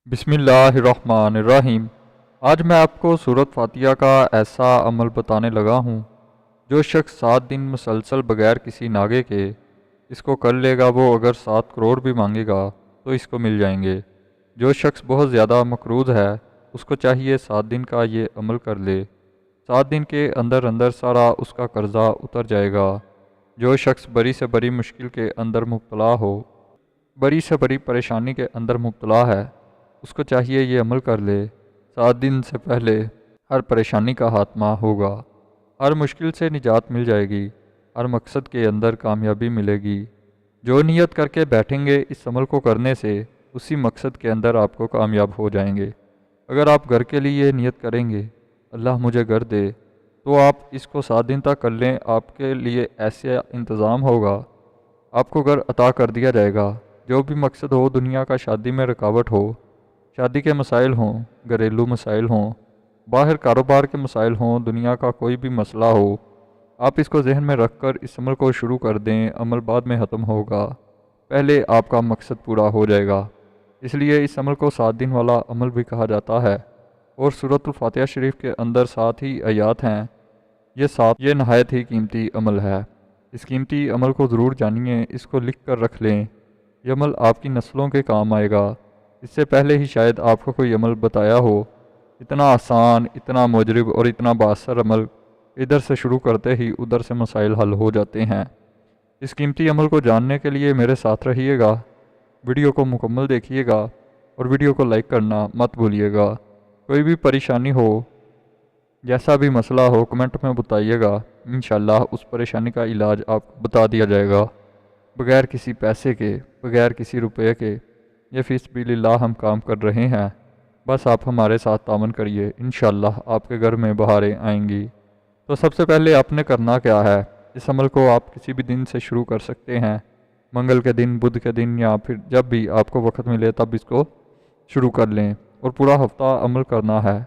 بسم اللہ الرحمن الرحیم۔ آج میں آپ کو سورۃ فاتحہ کا ایسا عمل بتانے لگا ہوں جو شخص 7 دن مسلسل بغیر کسی ناغے کے اس کو کر لے گا، وہ اگر 7 کروڑ بھی مانگے گا تو اس کو مل جائیں گے۔ جو شخص بہت زیادہ مقروض ہے اس کو چاہیے 7 دن کا یہ عمل کر لے۔ 7 دن کے اندر اندر سارا اس کا قرضہ اتر جائے گا۔ جو شخص بڑی سے بڑی مشکل کے اندر مبتلا ہو، بڑی سے بڑی پریشانی کے اندر مبتلا ہے، اس کو چاہیے یہ عمل کر لے۔ 7 دن سے پہلے ہر پریشانی کا خاتمہ ہوگا، ہر مشکل سے نجات مل جائے گی، ہر مقصد کے اندر کامیابی ملے گی۔ جو نیت کر کے بیٹھیں گے اس عمل کو کرنے سے، اسی مقصد کے اندر آپ کو کامیاب ہو جائیں گے۔ اگر آپ گھر کے لیے نیت کریں گے اللہ مجھے گھر دے، تو آپ اس کو 7 دن تک کر لیں، آپ کے لیے ایسا انتظام ہوگا، آپ کو گھر عطا کر دیا جائے گا۔ جو بھی مقصد ہو دنیا کا، شادی میں رکاوٹ ہو، شادی کے مسائل ہوں، گھریلو مسائل ہوں، باہر کاروبار کے مسائل ہوں، دنیا کا کوئی بھی مسئلہ ہو، آپ اس کو ذہن میں رکھ کر اس عمل کو شروع کر دیں۔ عمل بعد میں ختم ہوگا، پہلے آپ کا مقصد پورا ہو جائے گا۔ اس لیے اس عمل کو 7 دن والا عمل بھی کہا جاتا ہے۔ اور سورۃ الفاتحہ شریف کے اندر 7 ہی آیات ہیں۔ یہ نہایت ہی قیمتی عمل ہے۔ اس قیمتی عمل کو ضرور جانیے، اس کو لکھ کر رکھ لیں۔ یہ عمل آپ کی نسلوں کے کام آئے گا۔ اس سے پہلے ہی شاید آپ کو کوئی عمل بتایا ہو۔ اتنا آسان، اتنا مجرب اور اتنا بااثر عمل، ادھر سے شروع کرتے ہی ادھر سے مسائل حل ہو جاتے ہیں۔ اس قیمتی عمل کو جاننے کے لیے میرے ساتھ رہیے گا، ویڈیو کو مکمل دیکھیے گا اور ویڈیو کو لائک کرنا مت بھولیے گا۔ کوئی بھی پریشانی ہو، جیسا بھی مسئلہ ہو، کمنٹ میں بتائیے گا، انشاءاللہ اس پریشانی کا علاج آپ کو بتا دیا جائے گا، بغیر کسی پیسے کے، بغیر کسی روپے کے۔ یہ فی سبیل اللہ ہم کام کر رہے ہیں، بس آپ ہمارے ساتھ تعاون کریے، انشاءاللہ آپ کے گھر میں بہاریں آئیں گی۔ تو سب سے پہلے آپ نے کرنا کیا ہے، اس عمل کو آپ کسی بھی دن سے شروع کر سکتے ہیں، منگل کے دن، بدھ کے دن، یا پھر جب بھی آپ کو وقت ملے تب اس کو شروع کر لیں، اور پورا ہفتہ عمل کرنا ہے۔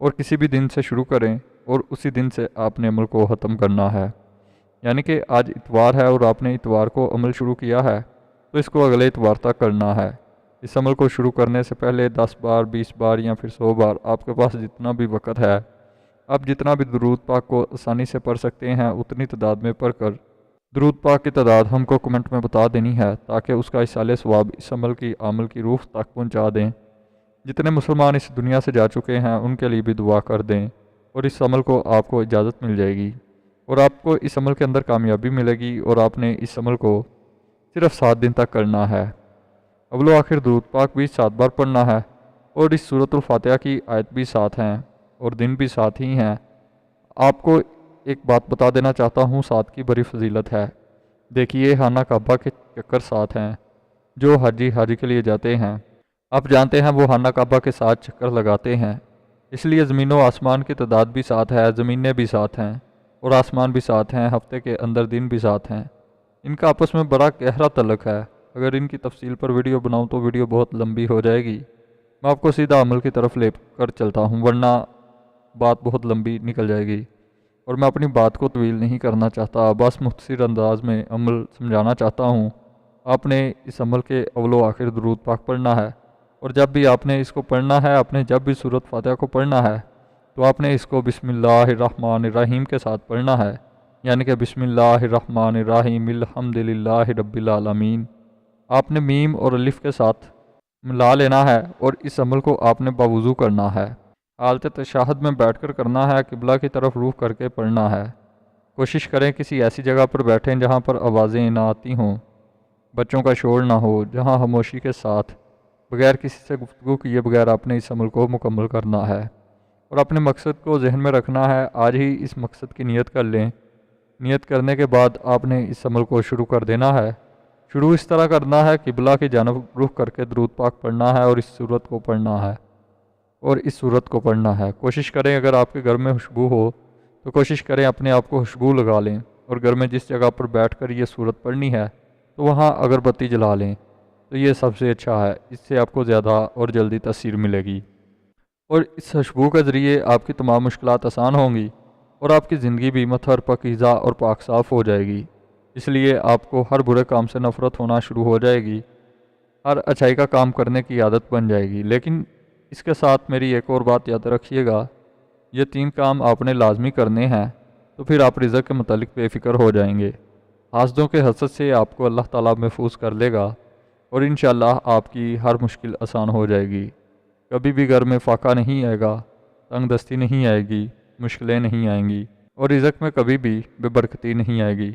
اور کسی بھی دن سے شروع کریں اور اسی دن سے آپ نے عمل کو ختم کرنا ہے۔ یعنی کہ آج اتوار ہے اور آپ نے اتوار کو عمل شروع کیا ہے تو اس کو اگلے اتوار تک کرنا ہے۔ اس عمل کو شروع کرنے سے پہلے 10 بار، 20 بار یا پھر 100 بار، آپ کے پاس جتنا بھی وقت ہے، آپ جتنا بھی درود پاک کو آسانی سے پڑھ سکتے ہیں اتنی تعداد میں پڑھ کر درود پاک کی تعداد ہم کو کمنٹ میں بتا دینی ہے، تاکہ اس کا ایصال ثواب اس عمل کی روح تک پہنچا دیں۔ جتنے مسلمان اس دنیا سے جا چکے ہیں ان کے لیے بھی دعا کر دیں، اور اس عمل کو آپ کو اجازت مل جائے گی، اور آپ کو اس عمل کے اندر کامیابی ملے گی، اور آپ نے اس عمل کو صرف 7 دن تک کرنا ہے۔ اول و آخر درود پاک بھی 7 بار پڑھنا ہے، اور اس سورۃ الفاتحہ کی آیت بھی 7 ہیں اور دن بھی 7 ہی ہیں۔ آپ کو ایک بات بتا دینا چاہتا ہوں، 7 کی بڑی فضیلت ہے۔ دیکھیے خانہ کعبہ کے چکر 7 ہیں، جو حاجی کے لیے جاتے ہیں، آپ جانتے ہیں وہ خانہ کعبہ کے 7 چکر لگاتے ہیں، اس لیے زمین و آسمان کی تعداد بھی 7 ہے، زمینیں بھی 7 ہیں اور آسمان بھی 7 ہیں، ہفتے کے اندر دن بھی 7 ہیں۔ ان کا آپس میں بڑا گہرا تعلق ہے۔ اگر ان کی تفصیل پر ویڈیو بناؤں تو ویڈیو بہت لمبی ہو جائے گی، میں آپ کو سیدھا عمل کی طرف لے کر چلتا ہوں، ورنہ بات بہت لمبی نکل جائے گی، اور میں اپنی بات کو طویل نہیں کرنا چاہتا، بس مختصر انداز میں عمل سمجھانا چاہتا ہوں۔ آپ نے اس عمل کے اول و آخر درود پاک پڑھنا ہے، اور جب بھی آپ نے اس کو پڑھنا ہے، آپ نے جب بھی سورۃ فاتحہ کو پڑھنا ہے تو آپ نے اس کو بسم اللہ الرحمن الرحیم کے ساتھ پڑھنا ہے، یعنی کہ بسم اللہ الرحمن الرحیم الحمدللہ رب العالمین۔ آپ نے میم اور الف کے ساتھ ملا لینا ہے، اور اس عمل کو آپ نے باوضو کرنا ہے، حالت تشہد میں بیٹھ کر کرنا ہے، قبلہ کی طرف رخ کر کے پڑھنا ہے۔ کوشش کریں کسی ایسی جگہ پر بیٹھیں جہاں پر آوازیں نہ آتی ہوں، بچوں کا شور نہ ہو، جہاں خاموشی کے ساتھ بغیر کسی سے گفتگو کیے بغیر آپ نے اس عمل کو مکمل کرنا ہے، اور اپنے مقصد کو ذہن میں رکھنا ہے۔ آج ہی اس مقصد کی نیت کر لیں۔ نیت کرنے کے بعد آپ نے اس عمل کو شروع کر دینا ہے۔ شروع اس طرح کرنا ہے، قبلہ کی جانب رخ کر کے درود پاک پڑھنا ہے، اور اس صورت کو پڑھنا ہے، کوشش کریں اگر آپ کے گھر میں خوشبو ہو تو کوشش کریں اپنے آپ کو خوشبو لگا لیں، اور گھر میں جس جگہ پر بیٹھ کر یہ صورت پڑھنی ہے تو وہاں اگربتی جلا لیں، تو یہ سب سے اچھا ہے، اس سے آپ کو زیادہ اور جلدی تاثیر ملے گی، اور اس خوشبو کے ذریعے آپ کی تمام مشکلات آسان ہوں گی، اور آپ کی زندگی بھی مطہر، پاکیزہ اور پاک صاف ہو جائے گی۔ اس لیے آپ کو ہر برے کام سے نفرت ہونا شروع ہو جائے گی، ہر اچھائی کا کام کرنے کی عادت بن جائے گی۔ لیکن اس کے ساتھ میری ایک اور بات یاد رکھیے گا، یہ 3 کام آپ نے لازمی کرنے ہیں، تو پھر آپ رزق کے متعلق بے فکر ہو جائیں گے۔ حاسدوں کے حسد سے آپ کو اللہ تعالیٰ محفوظ کر لے گا، اور انشاءاللہ آپ کی ہر مشکل آسان ہو جائے گی۔ کبھی بھی گھر میں فاقہ نہیں آئے گا، تنگ دستی نہیں آئے گی، مشکلیں نہیں آئیں گی، اور رزق میں کبھی بھی بے برکتی نہیں آئے گی۔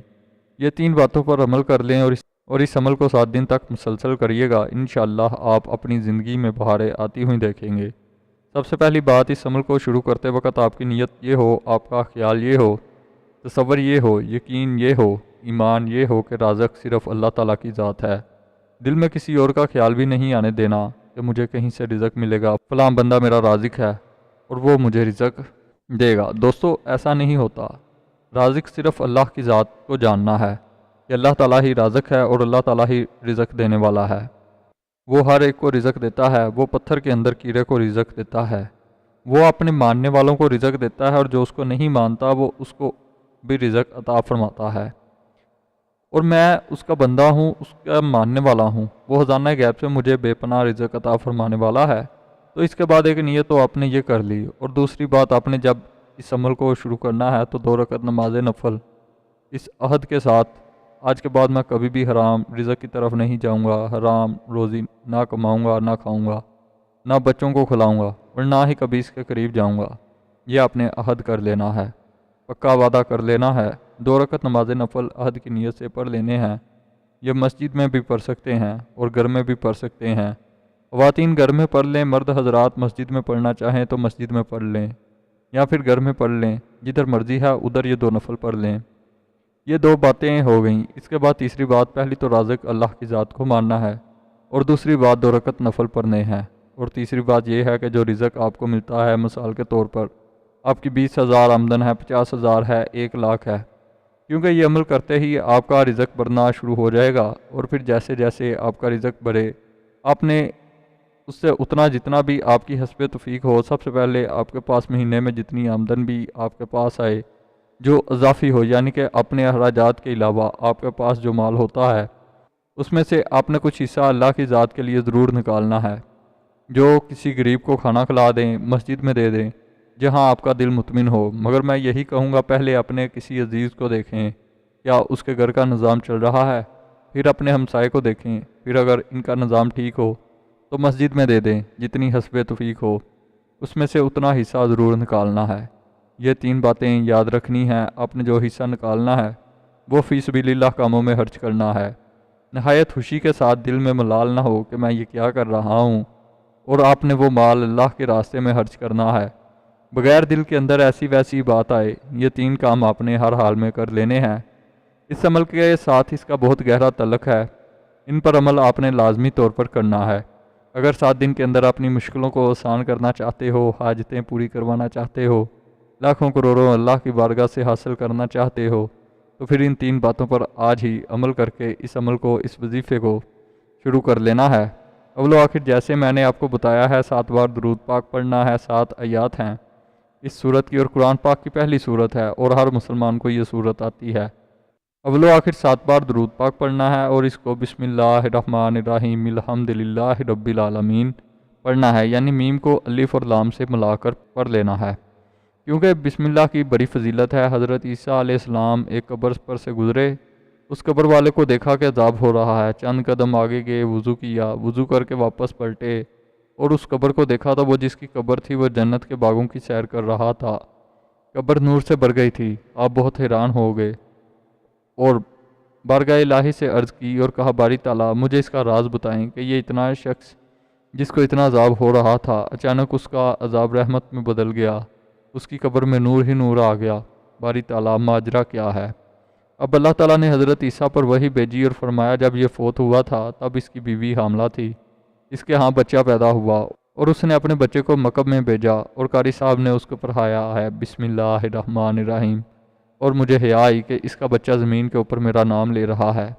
یہ 3 باتوں پر عمل کر لیں اور اس عمل کو 7 دن تک مسلسل کریے گا، انشاءاللہ آپ اپنی زندگی میں بہاریں آتی ہوئی دیکھیں گے۔ سب سے پہلی بات، اس عمل کو شروع کرتے وقت آپ کی نیت یہ ہو، آپ کا خیال یہ ہو، تصور یہ ہو، یقین یہ ہو، ایمان یہ ہو کہ رازق صرف اللہ تعالیٰ کی ذات ہے۔ دل میں کسی اور کا خیال بھی نہیں آنے دینا کہ مجھے کہیں سے رزق ملے گا، فلاں بندہ میرا رازق ہے اور وہ مجھے رزق دے گا۔ دوستو، ایسا نہیں ہوتا۔ رازق صرف اللہ کی ذات کو جاننا ہے کہ اللہ تعالیٰ ہی رازق ہے اور اللہ تعالیٰ ہی رزق دینے والا ہے۔ وہ ہر ایک کو رزق دیتا ہے، وہ پتھر کے اندر کیڑے کو رزق دیتا ہے، وہ اپنے ماننے والوں کو رزق دیتا ہے، اور جو اس کو نہیں مانتا وہ اس کو بھی رزق عطا فرماتا ہے۔ اور میں اس کا بندہ ہوں، اس کا ماننے والا ہوں، وہ خزانہ غیب سے مجھے بے پناہ رزق عطا فرمانے والا ہے۔ تو اس کے بعد ایک نیت تو آپ نے یہ کر لی، اور دوسری بات، آپ نے جب اس عمل کو شروع کرنا ہے تو 2 رکعت نماز نفل اس عہد کے ساتھ، آج کے بعد میں کبھی بھی حرام رزق کی طرف نہیں جاؤں گا، حرام روزی نہ کماؤں گا، نہ کھاؤں گا، نہ بچوں کو کھلاؤں گا، اور نہ ہی کبھی اس کے قریب جاؤں گا۔ یہ آپ نے عہد کر لینا ہے، پکا وعدہ کر لینا ہے۔ 2 رکعت نماز نفل عہد کی نیت سے پڑھ لینے ہیں۔ یہ مسجد میں بھی پڑھ سکتے ہیں اور گھر میں بھی پڑھ سکتے ہیں۔ خواتین گھر میں پڑھ لیں، مرد حضرات مسجد میں پڑھنا چاہیں تو مسجد میں پڑھ لیں، یا پھر گھر میں پڑھ لیں، جدھر مرضی ہے ادھر یہ 2 نفل پڑھ لیں۔ یہ 2 باتیں ہو گئیں۔ اس کے بعد تیسری بات، پہلی تو رازق اللہ کی ذات کو ماننا ہے، اور دوسری بات 2 رکعت نفل پڑھنے ہیں، اور تیسری بات یہ ہے کہ جو رزق آپ کو ملتا ہے، مثال کے طور پر آپ کی 20,000 آمدن ہے، 50,000 ہے، 1,00,000 ہے، کیونکہ یہ عمل کرتے ہی آپ کا رزق بڑھنا شروع ہو جائے گا، اور پھر جیسے جیسے آپ کا رزق بڑھے، آپ نے اس سے اتنا جتنا بھی آپ کی حسب توفیق ہو، سب سے پہلے آپ کے پاس مہینے میں جتنی آمدن بھی آپ کے پاس آئے جو اضافی ہو، یعنی کہ اپنے اخراجات کے علاوہ آپ کے پاس جو مال ہوتا ہے، اس میں سے آپ نے کچھ حصہ اللہ کی ذات کے لیے ضرور نکالنا ہے، جو کسی غریب کو کھانا کھلا دیں، مسجد میں دے دیں، جہاں آپ کا دل مطمئن ہو۔ مگر میں یہی کہوں گا، پہلے اپنے کسی عزیز کو دیکھیں، کیا اس کے گھر کا نظام چل رہا ہے، پھر اپنے ہمسائے کو دیکھیں، پھر اگر ان کا نظام ٹھیک ہو تو مسجد میں دے دیں، جتنی حسب توفیق ہو اس میں سے اتنا حصہ ضرور نکالنا ہے۔ یہ 3 باتیں یاد رکھنی ہیں۔ آپ نے جو حصہ نکالنا ہے وہ فی سبیل اللہ کاموں میں خرچ کرنا ہے، نہایت خوشی کے ساتھ، دل میں ملال نہ ہو کہ میں یہ کیا کر رہا ہوں، اور آپ نے وہ مال اللہ کے راستے میں خرچ کرنا ہے، بغیر دل کے اندر ایسی ویسی بات آئے۔ یہ 3 کام آپ نے ہر حال میں کر لینے ہیں۔ اس عمل کے ساتھ اس کا بہت گہرا تعلق ہے، ان پر عمل آپ نے لازمی طور پر کرنا ہے۔ اگر 7 دن کے اندر اپنی مشکلوں کو آسان کرنا چاہتے ہو، حاجتیں پوری کروانا چاہتے ہو، لاکھوں کروڑوں اللہ کی بارگاہ سے حاصل کرنا چاہتے ہو، تو پھر ان 3 باتوں پر آج ہی عمل کر کے اس عمل کو، اس وظیفے کو شروع کر لینا ہے۔ اول و آخر جیسے میں نے آپ کو بتایا ہے، 7 بار درود پاک پڑھنا ہے، 7 آیات ہیں اس سورت کی، اور قرآن پاک کی پہلی سورت ہے، اور ہر مسلمان کو یہ سورت آتی ہے۔ اول و آخر 7 بار درود پاک پڑھنا ہے، اور اس کو بسم اللہ الرحمن الرحیم الحمدللہ رب العالمین پڑھنا ہے، یعنی میم کو الف اور لام سے ملا کر پڑھ لینا ہے، کیونکہ بسم اللہ کی بڑی فضیلت ہے۔ حضرت عیسیٰ علیہ السلام ایک قبر پر سے گزرے، اس قبر والے کو دیکھا کہ عذاب ہو رہا ہے، چند قدم آگے گئے، وضو کیا، وضو کر کے واپس پلٹے، اور اس قبر کو دیکھا تو وہ جس کی قبر تھی وہ جنت کے باغوں کی سیر کر رہا تھا، قبر نور سے بھر گئی تھی۔ آپ بہت حیران ہو گئے اور بارگاہ الہی سے عرض کی اور کہا، باری تعالیٰ مجھے اس کا راز بتائیں کہ یہ اتنا شخص جس کو اتنا عذاب ہو رہا تھا، اچانک اس کا عذاب رحمت میں بدل گیا، اس کی قبر میں نور ہی نور آ گیا، باری تعالیٰ ماجرا کیا ہے؟ اب اللہ تعالیٰ نے حضرت عیسیٰ پر وحی بھیجی اور فرمایا، جب یہ فوت ہوا تھا تب اس کی بیوی حاملہ تھی، اس کے ہاں بچہ پیدا ہوا، اور اس نے اپنے بچے کو مکب میں بھیجا، اور قاری صاحب نے اس کو پڑھایا ہے بسم اللہ الرحمن الرحیم، اور مجھے حیا آئی کہ اس کا بچہ زمین کے اوپر میرا نام لے رہا ہے،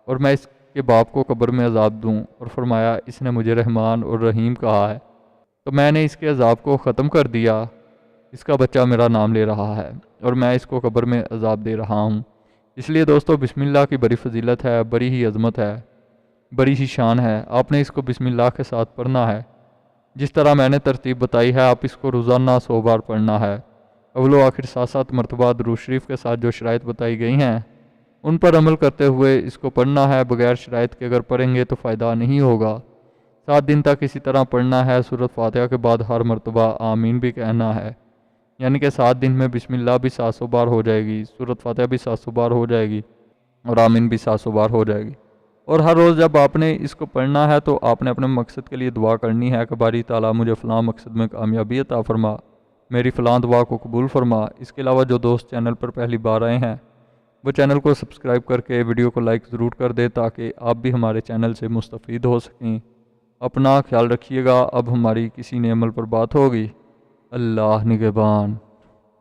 اور میں اس کے باپ کو قبر میں عذاب دوں، اور فرمایا اس نے مجھے رحمان اور رحیم کہا ہے، تو میں نے اس کے عذاب کو ختم کر دیا، اس کا بچہ میرا نام لے رہا ہے، اور میں اس کو قبر میں عذاب دے رہا ہوں۔ اس لیے دوستو، بسم اللہ کی بڑی فضیلت ہے، بڑی ہی عظمت ہے، بڑی ہی شان ہے۔ آپ نے اس کو بسم اللہ کے ساتھ پڑھنا ہے۔ جس طرح میں نے ترتیب بتائی ہے آپ اس کو روزانہ 100 بار پڑھنا ہے۔ اول و آخر 7 مرتبہ درود شریف کے ساتھ جو شرائط بتائی گئی ہیں ان پر عمل کرتے ہوئے اس کو پڑھنا ہے۔ بغیر شرائط کے اگر پڑھیں گے تو فائدہ نہیں ہوگا۔ 7 دن تک اسی طرح پڑھنا ہے۔ سورۃ فاتحہ کے بعد ہر مرتبہ آمین بھی کہنا ہے، یعنی کہ 7 دن میں بسم اللہ بھی 700 بار ہو جائے گی، سورۃ فاتحہ بھی 700 بار ہو جائے گی اور آمین بھی 700 بار ہو جائے گی۔ اور ہر روز جب آپ نے اس کو پڑھنا ہے تو آپ نے اپنے مقصد کے لیے دعا کرنی ہے کہ باری تعالیٰ مجھے فلاں مقصد میں کامیابی عطا فرما، میری فلاں دعا کو قبول فرما۔ اس کے علاوہ جو دوست چینل پر پہلی بار آئے ہیں وہ چینل کو سبسکرائب کر کے ویڈیو کو لائک ضرور کر دے تاکہ آپ بھی ہمارے چینل سے مستفید ہو سکیں۔ اپنا خیال رکھیے گا۔ اب ہماری کسی نئے عمل پر بات ہوگی۔ اللہ نگہبان۔